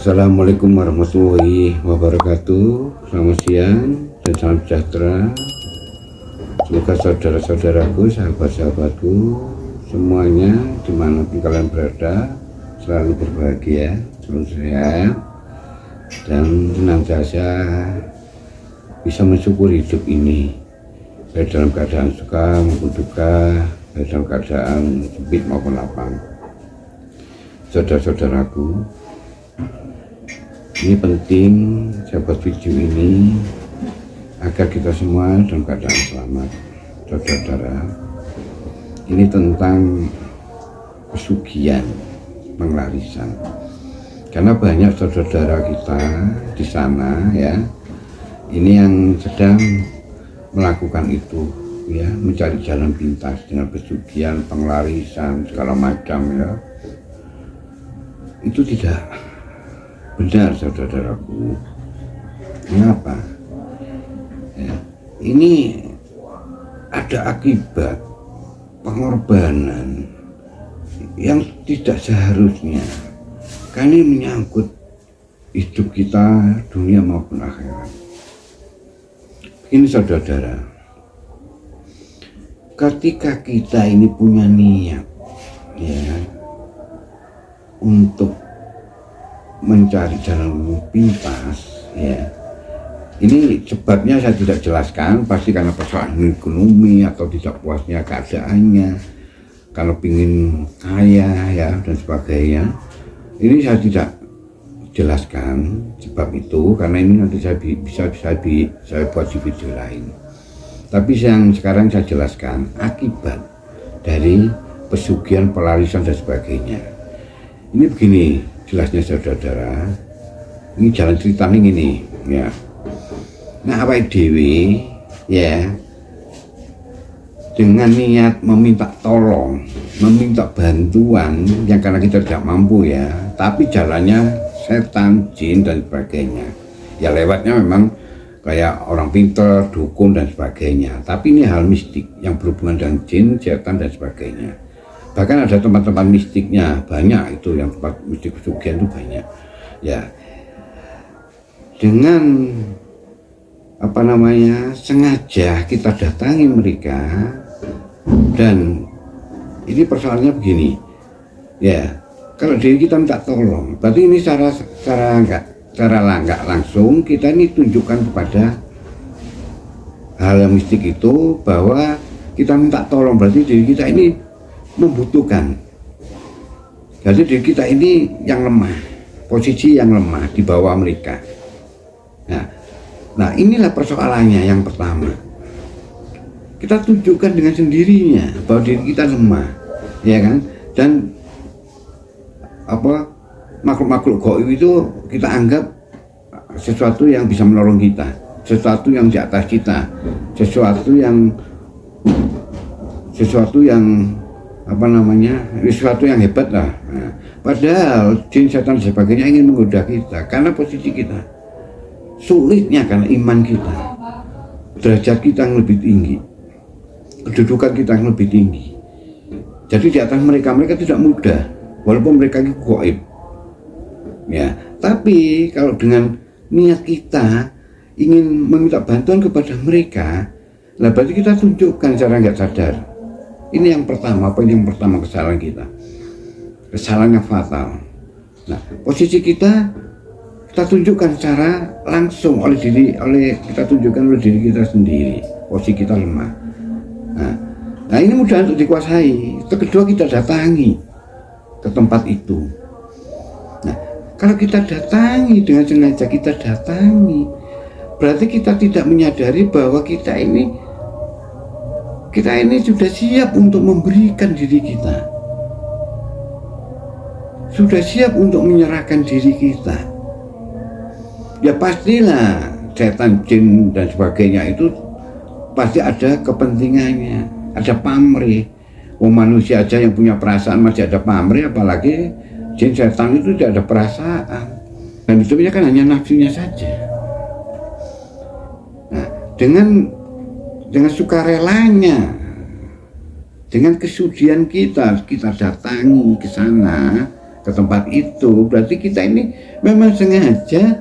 Assalamualaikum warahmatullahi wabarakatuh. Selamat siang dan salam sejahtera. Semoga saudara-saudaraku, sahabat-sahabatku semuanya dimanapun kalian berada selalu berbahagia, selalu sehat, dan senantiasa bisa mensyukuri hidup ini, baik dalam keadaan suka maupun duka, baik dalam keadaan sempit maupun lapang. Saudara-saudaraku, ini penting saya buat video ini agar kita semua dalam keadaan selamat. Saudara-saudara, ini tentang pesugihan, penglarisan. Karena banyak saudara-saudara kita di sana ya, ini yang sedang melakukan itu ya, mencari jalan pintas dengan pesugihan, penglarisan segala macam ya. Itu tidak benar, saudara-saudaraku. Mengapa? Ya, ini ada akibat pengorbanan yang tidak seharusnya, karena ini menyangkut hidup kita dunia maupun akhirat. Ini saudara-saudara, ketika kita ini punya niat ya untuk mencari jalan pintas ya, ini sebabnya saya tidak jelaskan, pasti karena persoalan ekonomi atau tidak puasnya keadaannya, kalau ingin kaya ya dan sebagainya. Ini saya tidak jelaskan sebab itu, karena ini nanti saya saya buat di video lain. Tapi yang sekarang saya jelaskan akibat dari pesugihan, pelarisan dan sebagainya. Ini begini jelasnya saudara-saudara, ini jalan ceritanya ini ya. Nah, awake dhewe ya dengan niat meminta tolong, meminta bantuan yang karena kita tidak mampu ya, tapi jalannya setan, jin dan sebagainya ya, lewatnya memang kayak orang pintar, dukun dan sebagainya, tapi ini hal mistik yang berhubungan dengan jin, setan dan sebagainya. Bahkan ada tempat-tempat mistiknya banyak, itu yang tempat mistik pesugihan itu banyak ya. Dengan sengaja kita datangi mereka, dan ini persoalannya begini ya, kalau diri kita minta tolong, berarti ini secara nggak langsung kita ini tunjukkan kepada hal yang mistik itu bahwa kita minta tolong, berarti diri kita ini membutuhkan. Jadi diri kita ini yang lemah, posisi yang lemah di bawah mereka. Nah inilah persoalannya yang pertama. Kita tunjukkan dengan sendirinya bahwa diri kita lemah, ya kan? Dan makhluk-makhluk gaib itu kita anggap sesuatu yang bisa menolong kita, sesuatu yang di atas kita, sesuatu yang sesuatu yang hebat lah. Nah, padahal jin, setan dan sebagainya ingin menggoda kita karena posisi kita sulitnya, karena iman kita, derajat kita yang lebih tinggi, kedudukan kita yang lebih tinggi. Jadi di atas mereka tidak mudah, walaupun mereka itu gaib ya. Tapi kalau dengan niat kita ingin meminta bantuan kepada mereka, lah berarti kita tunjukkan secara nggak sadar. Ini yang pertama, poin yang pertama, kesalahan kita, kesalahan yang fatal. Nah, posisi kita tunjukkan secara langsung kita tunjukkan oleh diri kita sendiri, posisi kita lemah. Nah ini mudah untuk dikuasai. Kedua, kita datangi ke tempat itu. Nah, kalau kita datangi dengan sengaja, kita datangi, berarti kita tidak menyadari bahwa kita ini sudah siap untuk memberikan diri kita, sudah siap untuk menyerahkan diri kita. Ya pastilah setan, jin dan sebagainya itu pasti ada kepentingannya, ada pamrih. Manusia aja yang punya perasaan masih ada pamrih, apalagi jin, setan itu tidak ada perasaan, dan hidupnya kan hanya nafsunya saja. Nah, dengan sukarelanya, dengan kesudian kita datangi ke sana ke tempat itu, berarti kita ini memang sengaja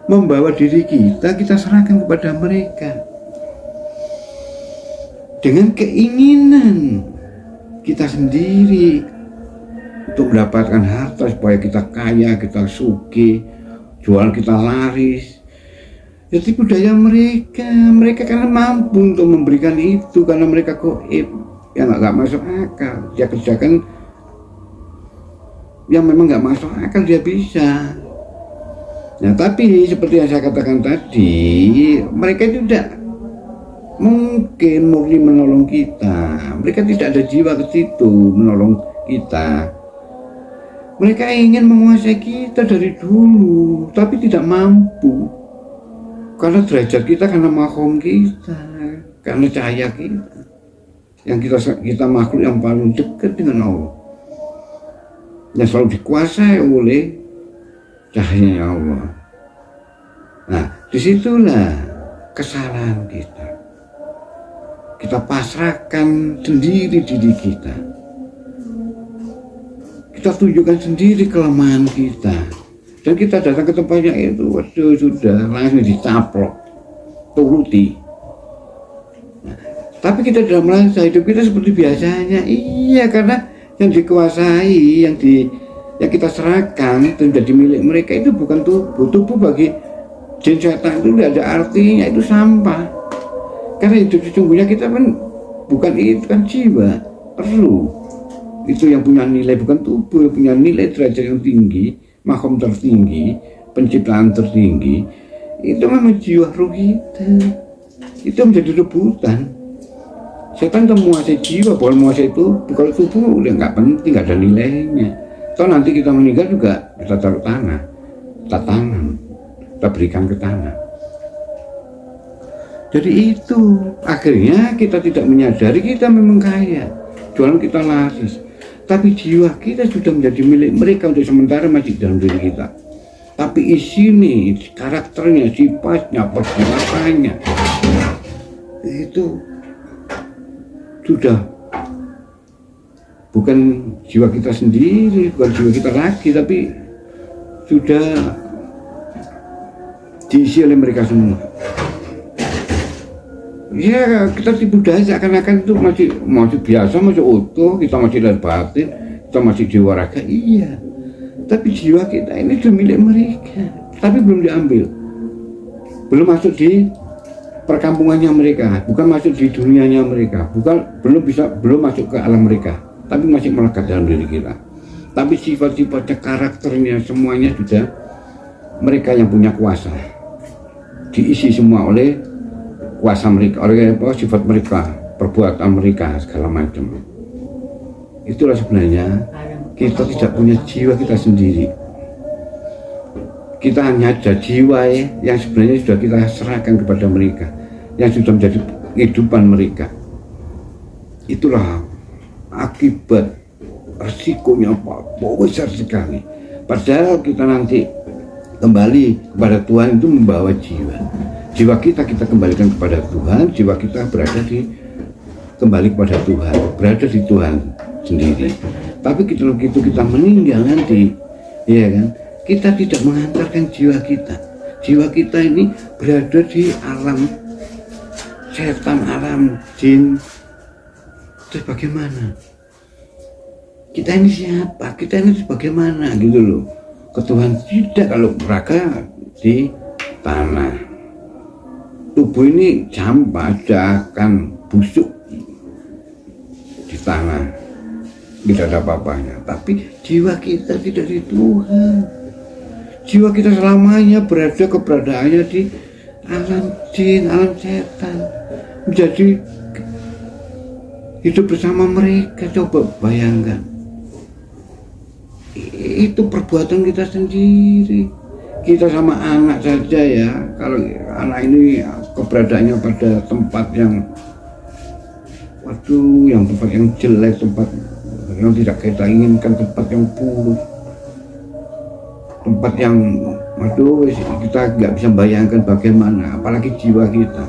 membawa diri kita serahkan kepada mereka dengan keinginan kita sendiri untuk mendapatkan harta supaya kita kaya, kita sugih, jual kita laris. Jadi budaya mereka karena mampu untuk memberikan itu, karena mereka goib, yang nggak masuk akal. Dia kerjakan yang memang nggak masuk akal, dia bisa. Nah, tapi seperti yang saya katakan tadi, mereka itu tidak mungkin murni menolong kita. Mereka tidak ada jiwa ke situ menolong kita. Mereka ingin menguasai kita dari dulu, tapi tidak mampu. Karena derajat kita, karena makom kita, karena cahaya kita. Yang kita makhluk yang paling dekat dengan Allah. Yang selalu dikuasai oleh cahaya Allah. Nah, disitulah kesalahan kita. Kita pasrahkan sendiri diri kita. Kita tunjukkan sendiri kelemahan kita. Dan kita datang ke tempatnya itu, waduh, sudah langsung dicaplok, turuti. Nah, tapi kita dalam merasa hidup kita seperti biasanya. Iya, karena yang dikuasai, yang kita serahkan itu menjadi milik mereka itu bukan tubuh. Tubuh bagi jin setan itu tidak ada artinya, itu sampah. Karena hidup sesungguhnya kita kan bukan itu, kan jiwa, perlu. Itu yang punya nilai, bukan tubuh, yang punya nilai derajat yang tinggi, makom tertinggi, penciptaan tertinggi. Itu memang jiwa ruh kita. Itu menjadi rebutan. Setan itu menguasai jiwa, bukan menguasai tubuh. Kalau tubuh udah nggak penting, nggak ada nilainya. Toh nanti kita meninggal juga kita taruh tanah, kita tanam, kita berikan ke tanah. Jadi itu akhirnya kita tidak menyadari kita memang kaya, jualan kita laris, tapi jiwa kita sudah menjadi milik mereka untuk sementara, masih dalam diri kita. Tapi isi nih, karakternya, sifatnya, perbuatannya itu sudah bukan jiwa kita sendiri, bukan jiwa kita lagi, tapi sudah diisi oleh mereka semua. Ya, kita tipu daya seakan-akan itu masih biasa, masih utuh, kita masih lahir batin, kita masih jiwa raga, iya. Tapi jiwa kita ini sudah milik mereka, tapi belum diambil, belum masuk di perkampungannya mereka, bukan masuk di dunianya mereka, belum masuk ke alam mereka, tapi masih melekat dalam diri kita. Tapi sifat-sifatnya, karakternya, semuanya sudah mereka yang punya kuasa, diisi semua oleh kuasa mereka, oleh sifat mereka, perbuatan mereka, segala macam. Itulah sebenarnya kita tidak punya jiwa kita sendiri. Kita hanya ada jiwa yang sebenarnya sudah kita serahkan kepada mereka, yang sudah menjadi kehidupan mereka. Itulah akibat resikonya besar sekali. Padahal kita nanti kembali kepada Tuhan itu membawa jiwa. Jiwa kita kembalikan kepada Tuhan, jiwa kita kembali kepada Tuhan, berada di Tuhan sendiri. Tapi begitu kita meninggal nanti, ya kan, kita tidak mengantarkan jiwa kita. Jiwa kita ini berada di alam setan, alam jin. Terus bagaimana? Kita ini siapa? Kita ini bagaimana gitu loh. Ke Tuhan tidak, kalau raga di tanah. Tubuh ini sampah, akan busuk di tanah, tidak ada apa-apanya. Tapi jiwa kita tidak di Tuhan. Jiwa kita selamanya berada, keberadaannya di alam jin, alam setan, menjadi hidup bersama mereka. Coba bayangkan, itu perbuatan kita sendiri. Kita sama anak saja ya, kalau anak ini keberadaannya pada tempat yang tempat yang jelek, tempat yang tidak kita inginkan, tempat yang buruk, tempat yang kita nggak bisa bayangkan bagaimana, apalagi jiwa kita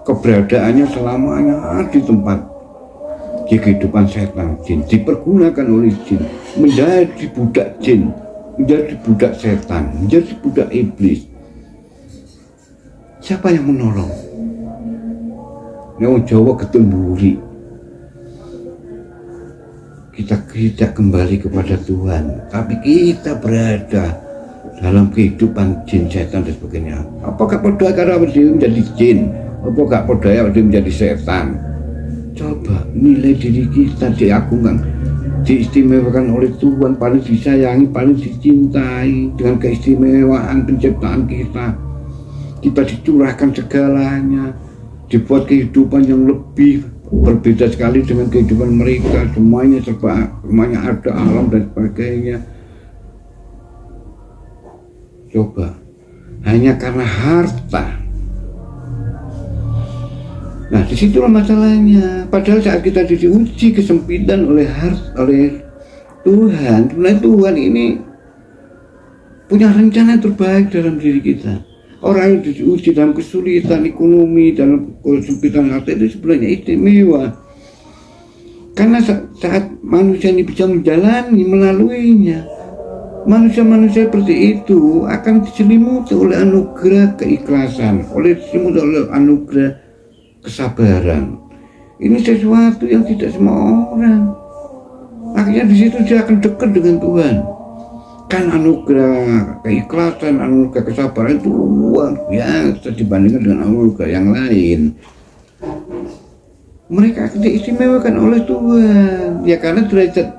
keberadaannya selamanya di tempat di kehidupan setan jin, dipergunakan oleh jin, menjadi budak jin, menjadi budak setan, menjadi budak iblis. Siapa yang menolong? Yang Jawa getun buri. Kita tidak kembali kepada Tuhan, tapi kita berada dalam kehidupan jin, setan dan sebagainya. Apakah pada karena dia menjadi jin? Apakah pada dia menjadi setan? Coba nilai diri kita diagungkan, diistimewakan oleh Tuhan, paling disayangi, paling dicintai dengan keistimewaan penciptaan kita. Kita dicurahkan segalanya, dibuat kehidupan yang lebih berbeda sekali dengan kehidupan mereka. Semuanya ada alam dan sebagainya. Coba hanya karena harta. Nah, disitulah masalahnya. Padahal saat kita diuji kesempitan oleh Tuhan, sebenarnya Tuhan ini punya rencana terbaik dalam diri kita. Orang yang diuji dalam kesulitan ekonomi, dalam kesempitan harta itu sebenarnya istimewa. Karena saat manusia ini bisa menjalani, melaluinya, manusia-manusia seperti itu akan diselimuti oleh anugerah keikhlasan, diselimuti oleh anugerah kesabaran. Ini sesuatu yang tidak semua orang. Akhirnya di situ dia akan dekat dengan Tuhan. Kan anugerah keikhlasan, anugerah kesabaran itu luar biasa dibandingkan dengan anugerah yang lain. Mereka diistimewakan oleh Tuhan, ya karena derajat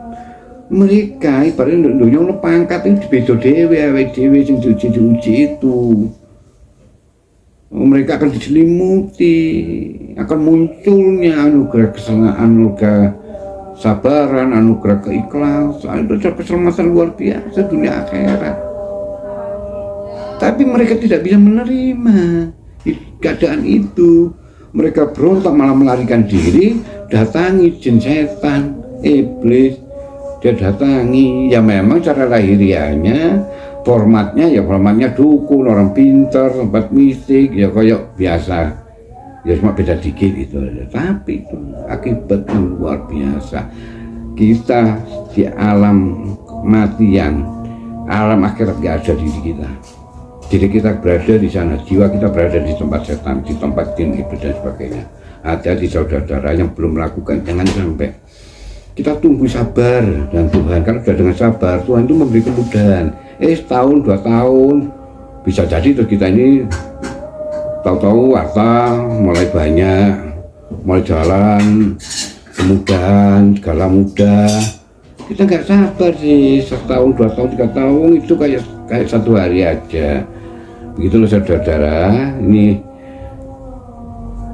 mereka ibaratnya dunia pangkat itu beda dewe yang diuji itu. Mereka akan diselimuti, akan munculnya anugerah kesenangan, anugerah sabaran, anugerah keikhlasan, itu keselamatan luar biasa dunia akhirat. Tapi mereka tidak bisa menerima keadaan itu. Mereka berontak, malah melarikan diri, datangi jin, setan, iblis. Dia datangi, ya memang cara lahirianya, formatnya dukun, orang pintar, tempat mistik, ya kayak biasa. Ya cuma beda dikit itu aja. Tapi itu akibat yang luar biasa. Kita di alam kematian, alam akhirat gak ada diri kita. Diri kita berada di sana, jiwa kita berada di tempat setan, di tempat jin, iblis dan sebagainya. Hati-hati saudara-saudara yang belum melakukan, jangan sampai. Kita tunggu sabar dan Tuhan. Kalau sudah dengan sabar, Tuhan itu memberi kemudahan. Setahun, 2 tahun, bisa jadi terus kita ini tahu-tahu harta mulai banyak, mulai jalan, kemudahan, segala mudah. Kita nggak sabar sih, 1 tahun, 2 tahun, 3 tahun itu kayak 1 hari aja. Begitulah saudara-saudara, ini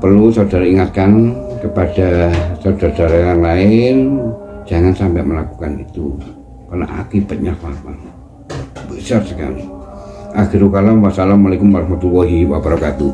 perlu saudara ingatkan kepada saudara-saudara yang lain, jangan sampai melakukan itu, karena akibatnya fatal besar sekali. Akhirul kalam, wassalamualaikum warahmatullahi wabarakatuh.